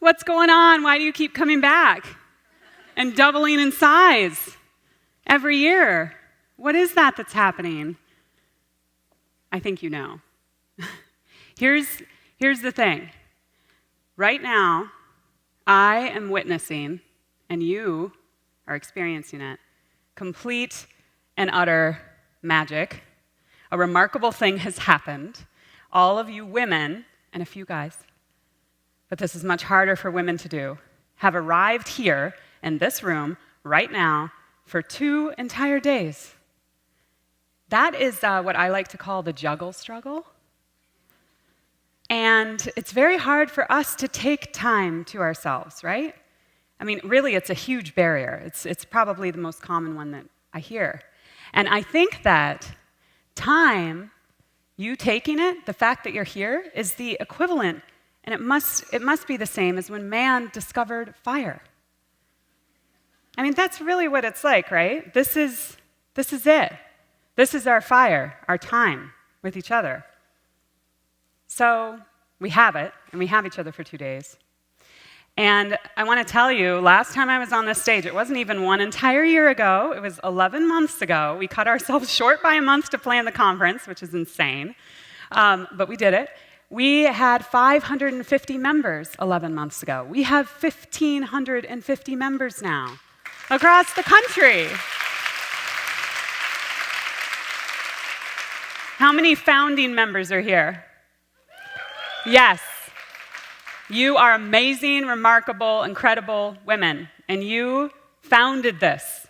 What's going on? Why do you keep coming back and doubling in size every year? What is that that's happening? I think you know. Here's the thing. Right now, I am witnessing, and you are experiencing it, complete and utter magic. A remarkable thing has happened. All of you women, and a few guys, but this is much harder for women to do, have arrived here in this room right now for 2 entire days. That is what I like to call the juggle struggle. And it's very hard for us to take time to ourselves, right? I mean, really, it's a huge barrier. It's probably the most common one that I hear. And I think that time, you taking it, the fact that you're here, is the equivalent, and it must be the same as when man discovered fire. I mean, that's really what it's like, right? This is it. This is our fire, our time with each other. So we have it, and we have each other for 2 days. And I want to tell you, last time I was on this stage, it wasn't even 1 entire year ago. It was 11 months ago. We cut ourselves short by a month to plan the conference, which is insane. But we did it. We had 550 members 11 months ago. We have 1,550 members now across the country. How many founding members are here? Yes. You are amazing, remarkable, incredible women, and you founded this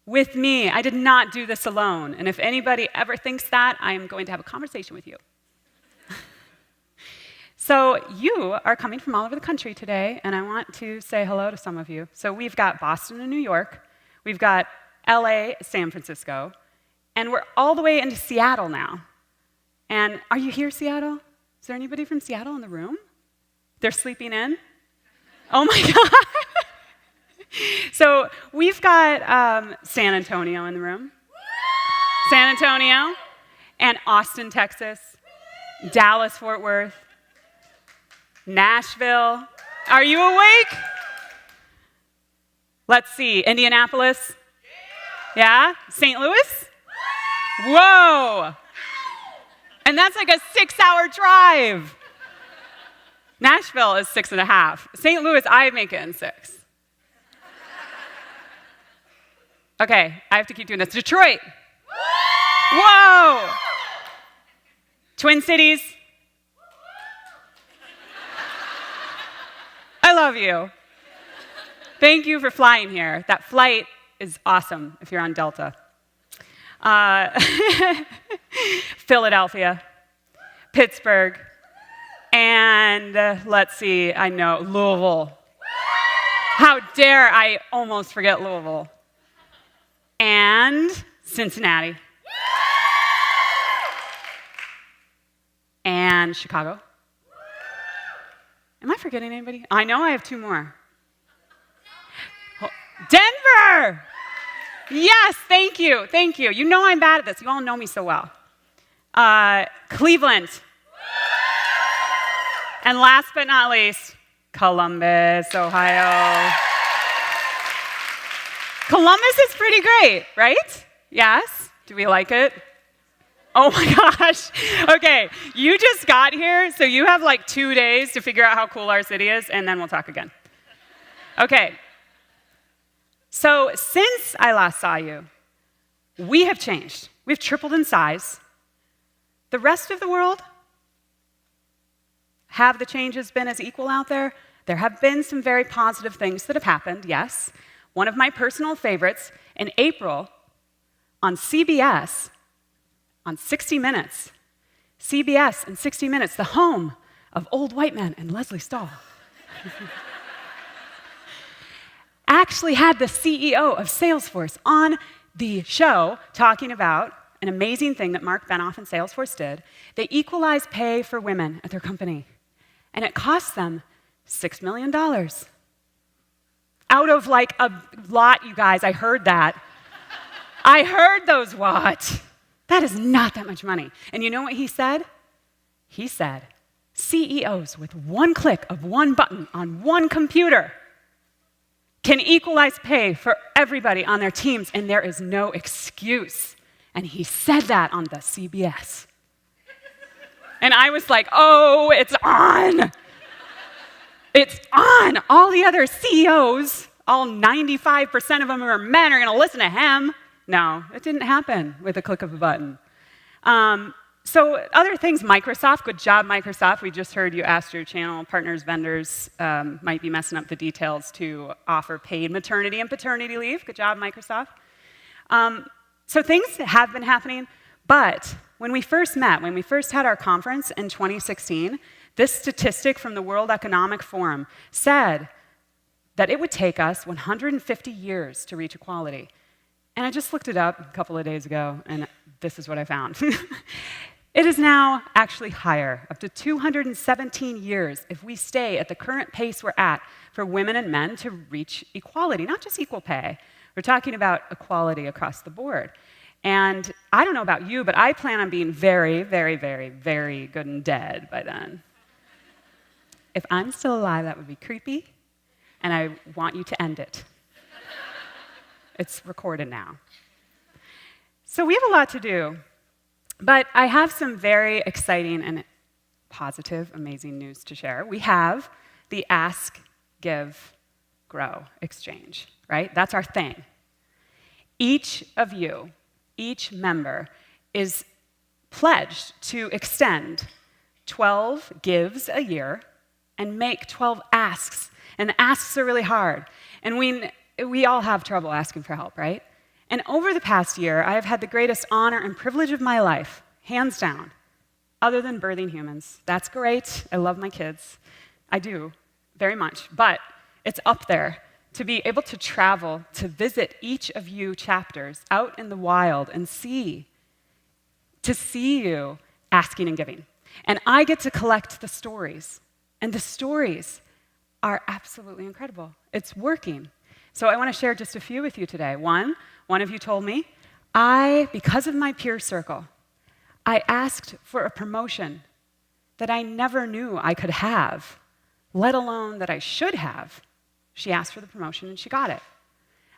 with me. I did not do this alone, and if anybody ever thinks that, I am going to have a conversation with you. So you are coming from all over the country today, and I want to say hello to some of you. So we've got Boston and New York, we've got LA, San Francisco, and we're all the way into Seattle now. And are you here, Seattle? Is there anybody from Seattle in the room? They're sleeping in? Oh my God. So we've got San Antonio in the room. San Antonio and Austin, Texas, Dallas, Fort Worth, Nashville. Are you awake? Let's see, Indianapolis? Yeah? St. Louis? Whoa! And that's like a 6-hour drive. Nashville is 6.5. St. Louis, I make it in 6. Okay, I have to keep doing this. Detroit. Whoa! Twin Cities. I love you. Thank you for flying here. That flight is awesome if you're on Delta. Philadelphia, Pittsburgh, and let's see, I know, Louisville. How dare I almost forget Louisville. And Cincinnati. And Chicago. Am I forgetting anybody? I know I have 2 more. Denver! Yes, thank you, thank you. You know I'm bad at this. You all know me so well. Cleveland. And last but not least, Columbus, Ohio. Columbus is pretty great, right? Yes? Do we like it? Oh my gosh. Okay, you just got here, so you have like 2 days to figure out how cool our city is, and then we'll talk again. Okay. So since I last saw you, we have changed. We've tripled in size. The rest of the world, have the changes been as equal out there? There have been some very positive things that have happened, yes. One of my personal favorites, in April, on CBS, on 60 Minutes, CBS and 60 Minutes, the home of old white men and Leslie Stahl, actually had the CEO of Salesforce on the show talking about an amazing thing that Mark Benoff and Salesforce did. They equalized pay for women at their company, and it cost them $6 million. Out of like a lot, you guys, I heard that. I heard those what? That is not that much money. And you know what he said? He said, CEOs with one click of one button on one computer can equalize pay for everybody on their teams, and there is no excuse. And he said that on the CBS. And I was like, oh, it's on. It's on. All the other CEOs, all 95% of them who are men, are going to listen to him. No, it didn't happen with a click of a button. So other things, Microsoft, good job, Microsoft. We just heard you asked your channel partners, vendors, might be messing up the details to offer paid maternity and paternity leave. Good job, Microsoft. So things have been happening, but when we first met, when we first had our conference in 2016, this statistic from the World Economic Forum said that it would take us 150 years to reach equality. And I just looked it up a couple of days ago, and this is what I found. It is now actually higher, up to 217 years, if we stay at the current pace we're at for women and men to reach equality, not just equal pay. We're talking about equality across the board. And I don't know about you, but I plan on being very, very, very, very good and dead by then. If I'm still alive, that would be creepy, and I want you to end it. It's recorded now. So we have a lot to do, but I have some very exciting and positive, amazing news to share. We have the Ask, Give, Grow exchange, right? That's our thing. Each of you, each member, is pledged to extend 12 gives a year and make 12 asks. And the asks are really hard. And we all have trouble asking for help, right? And over the past year, I have had the greatest honor and privilege of my life, hands down, other than birthing humans. That's great. I love my kids. I do, very much. But it's up there to be able to travel, to visit each of you chapters out in the wild and see you asking and giving. And I get to collect the stories. And the stories are absolutely incredible. It's working. So I want to share just a few with you today. One of you told me, because of my peer circle, I asked for a promotion that I never knew I could have, let alone that I should have. She asked for the promotion and she got it.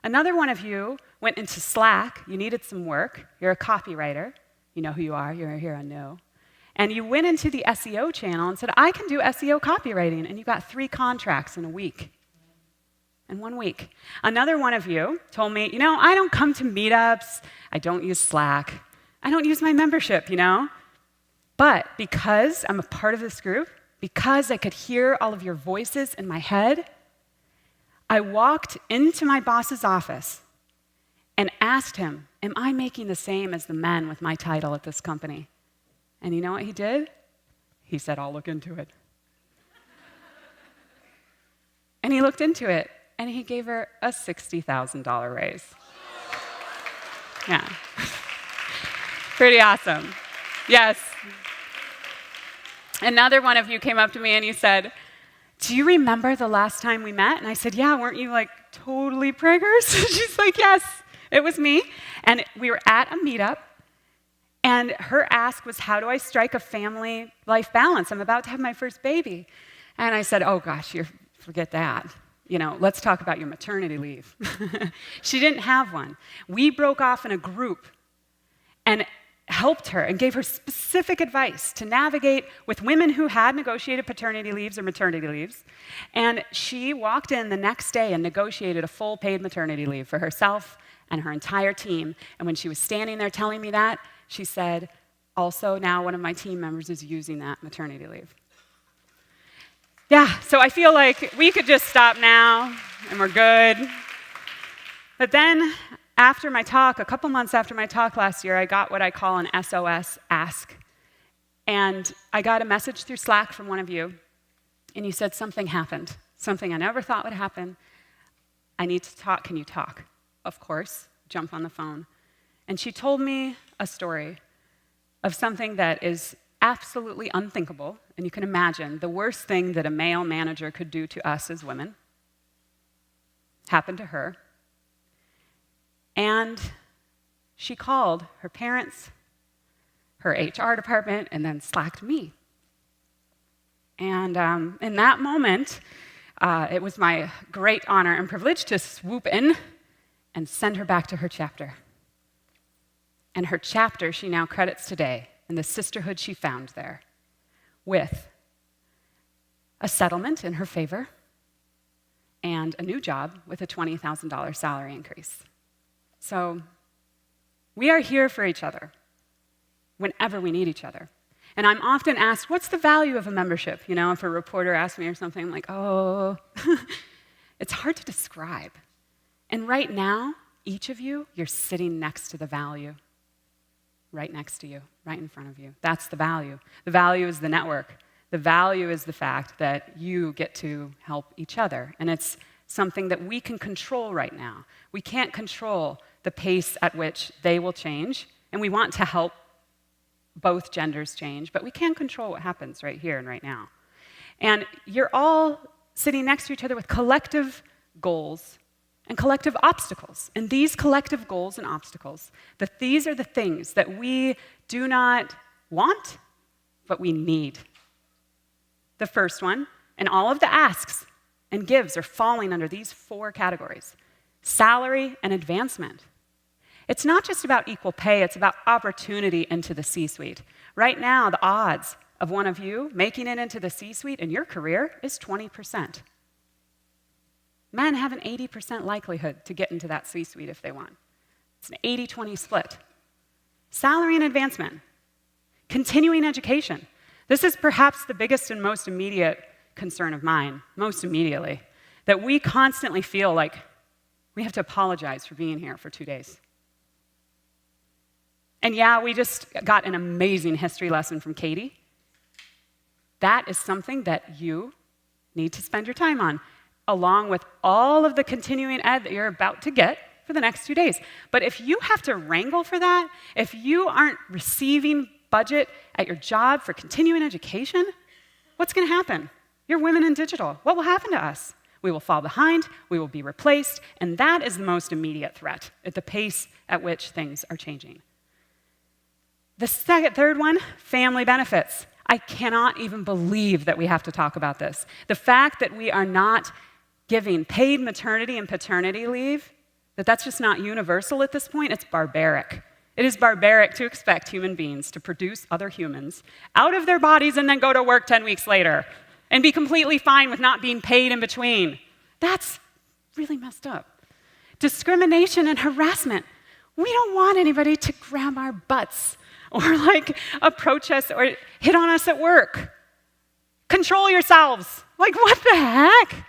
Another one of you went into Slack. You needed some work. You're a copywriter. You know who you are. You're here on No. And you went into the SEO channel and said, I can do SEO copywriting. And you got 3 contracts in a week. In 1 week. Another one of you told me, I don't come to meetups. I don't use Slack. I don't use my membership, But because I'm a part of this group, because I could hear all of your voices in my head, I walked into my boss's office and asked him, am I making the same as the men with my title at this company? And you know what he did? He said, I'll look into it. And he looked into it, and he gave her a $60,000 raise. Yeah. Pretty awesome. Yes. Another one of you came up to me and you said, do you remember the last time we met? And I said, yeah, weren't you like totally preggers? She's like, yes, it was me. And we were at a meetup, and her ask was, how do I strike a family life balance? I'm about to have my first baby. And I said, oh gosh, forget that. Let's talk about your maternity leave. She didn't have one. We broke off in a group and helped her and gave her specific advice to navigate with women who had negotiated paternity leaves or maternity leaves. And she walked in the next day and negotiated a full paid maternity leave for herself and her entire team. And when she was standing there telling me that, she said, also now one of my team members is using that maternity leave. Yeah, so I feel like we could just stop now and we're good. But then after my talk, a couple months after my talk last year, I got what I call an SOS ask. And I got a message through Slack from one of you, and you said something happened, something I never thought would happen. I need to talk. Can you talk? Of course. Jump on the phone. And she told me a story of something that is absolutely unthinkable, and you can imagine the worst thing that a male manager could do to us as women happened to her. And she called her parents, her HR department, and then Slacked me. And in that moment, it was my great honor and privilege to swoop in and send her back to her chapter. And her chapter she now credits today in the sisterhood she found there with a settlement in her favor and a new job with a $20,000 salary increase. So we are here for each other whenever we need each other. And I'm often asked, what's the value of a membership? You know, if a reporter asks me or something, I'm like, oh, it's hard to describe. And right now, each of you, you're sitting next to the value. Right next to you, right in front of you. That's the value. The value is the network. The value is the fact that you get to help each other. And it's something that we can control right now. We can't control the pace at which they will change, and we want to help both genders change, but we can control what happens right here and right now. And you're all sitting next to each other with collective goals and collective obstacles. And these collective goals and obstacles, these are the things that we do not want, but we need. The first one, and all of the asks and gives are falling under these 4 categories: salary and advancement. It's not just about equal pay, it's about opportunity into the C-suite. Right now, the odds of one of you making it into the C-suite in your career is 20%. Men have an 80% likelihood to get into that C-suite if they want. It's an 80-20 split. Salary and advancement. Continuing education. This is perhaps the biggest and most immediate concern of mine, most immediately, that we constantly feel like we have to apologize for being here for 2 days. And yeah, we just got an amazing history lesson from Katie. That is something that you need to spend your time on, along with all of the continuing ed that you're about to get for the next 2 days. But if you have to wrangle for that, if you aren't receiving budget at your job for continuing education, what's going to happen? You're women in digital. What will happen to us? We will fall behind, we will be replaced, and that is the most immediate threat at the pace at which things are changing. The third one, family benefits. I cannot even believe that we have to talk about this. The fact that we are not giving paid maternity and paternity leave, that's just not universal at this point, it's barbaric. It is barbaric to expect human beings to produce other humans out of their bodies and then go to work 10 weeks later and be completely fine with not being paid in between. That's really messed up. Discrimination and harassment. We don't want anybody to grab our butts or approach us or hit on us at work. Control yourselves. What the heck?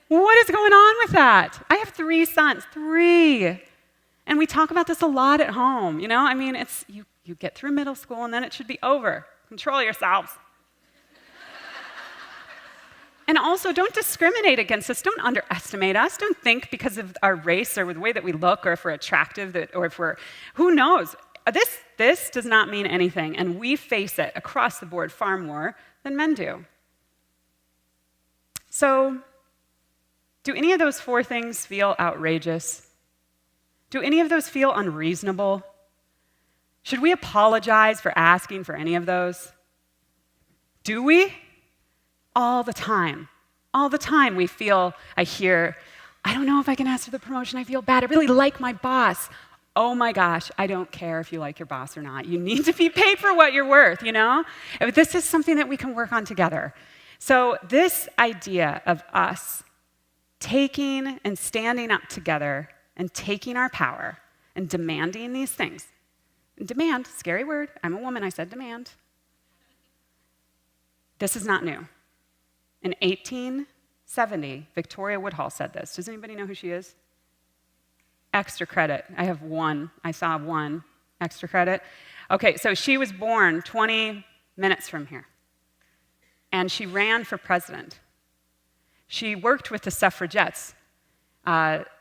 What is going on with that? I have 3 sons, 3. And we talk about this a lot at home, you know? It's you get through middle school and then it should be over. Control yourselves. And also, don't discriminate against us. Don't underestimate us. Don't think because of our race or the way that we look or if we're attractive or if we're, who knows? This does not mean anything, and we face it across the board far more than men do. So, do any of those 4 things feel outrageous? Do any of those feel unreasonable? Should we apologize for asking for any of those? Do we? All the time. All the time I hear, I don't know if I can ask for the promotion, I feel bad, I really like my boss. Oh my gosh, I don't care if you like your boss or not. You need to be paid for what you're worth, you know? This is something that we can work on together. So this idea of us taking and standing up together and taking our power and demanding these things. Demand, scary word. I'm a woman, I said demand. This is not new. In 1870, Victoria Woodhull said this. Does anybody know who she is? Extra credit. I have 1. I saw 1 extra credit. Okay, so she was born 20 minutes from here. And she ran for president. She worked with the suffragettes.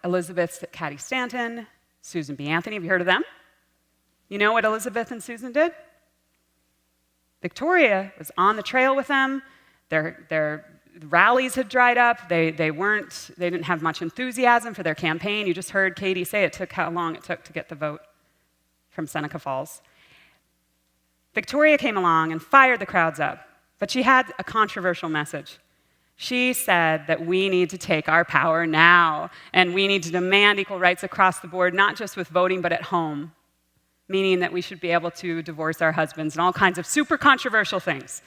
Elizabeth Cady Stanton, Susan B. Anthony. Have you heard of them? You know what Elizabeth and Susan did? Victoria was on the trail with them. Their rallies had dried up. They didn't have much enthusiasm for their campaign. You just heard Katie say how long it took to get the vote from Seneca Falls. Victoria came along and fired the crowds up, But she had a controversial message. She said that we need to take our power now, and we need to demand equal rights across the board, not just with voting, but at home, meaning that we should be able to divorce our husbands and all kinds of super controversial things.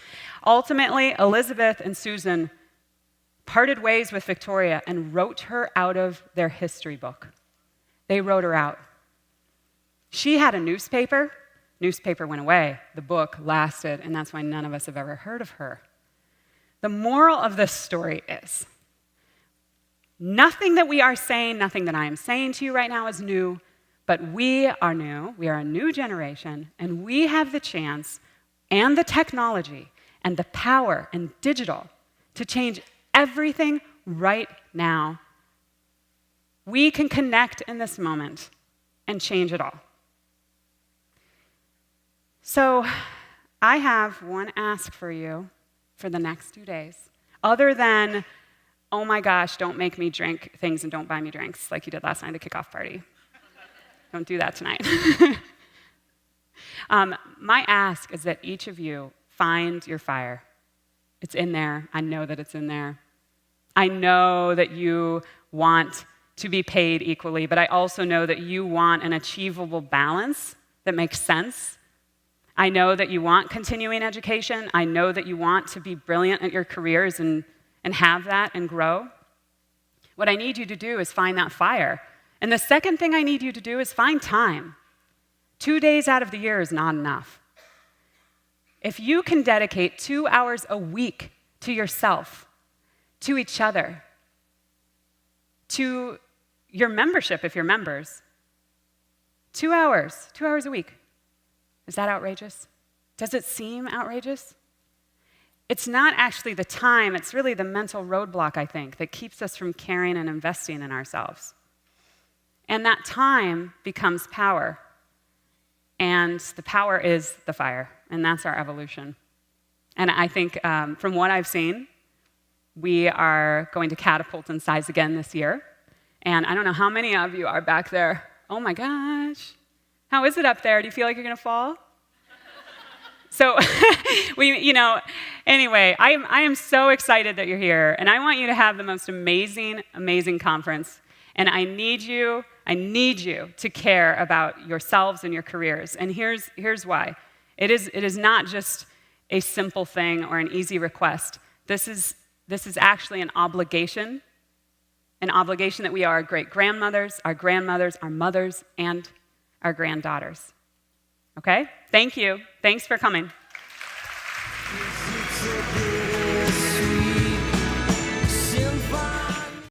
Ultimately, Elizabeth and Susan parted ways with Victoria and wrote her out of their history book. They wrote her out. She had a newspaper. Newspaper went away. The book lasted, and that's why none of us have ever heard of her. The moral of this story is nothing that we are saying, nothing that I am saying to you right now is new, but we are new. We are a new generation, and we have the chance and the technology and the power and digital to change everything right now. We can connect in this moment and change it all. So I have one ask for you for the next 2 days, other than, oh my gosh, don't make me drink things and don't buy me drinks like you did last night at the kickoff party. Don't do that tonight. My ask is that each of you find your fire. It's in there. I know that it's in there. I know that you want to be paid equally, but I also know that you want an achievable balance that makes sense. I know that you want continuing education. I know that you want to be brilliant at your careers and have that and grow. What I need you to do is find that fire. And the second thing I need you to do is find time. 2 days out of the year is not enough. If you can dedicate 2 hours a week to yourself, to each other, to your membership if you're members, 2 hours a week. Is that outrageous? Does it seem outrageous? It's not actually the time, it's really the mental roadblock, I think, that keeps us from caring and investing in ourselves. And that time becomes power. And the power is the fire, and that's our evolution. And I think from what I've seen, we are going to catapult in size again this year. And I don't know how many of you are back there. Oh my gosh. How is it up there? Do you feel like you're going to fall? So, anyway, I am so excited that you're here, and I want you to have the most amazing, amazing conference. And I need you to care about yourselves and your careers. And here's why. It is not just a simple thing or an easy request. This is actually an obligation that we are our great-grandmothers, our grandmothers, our mothers, and our granddaughters. Okay? Thank you. Thanks for coming.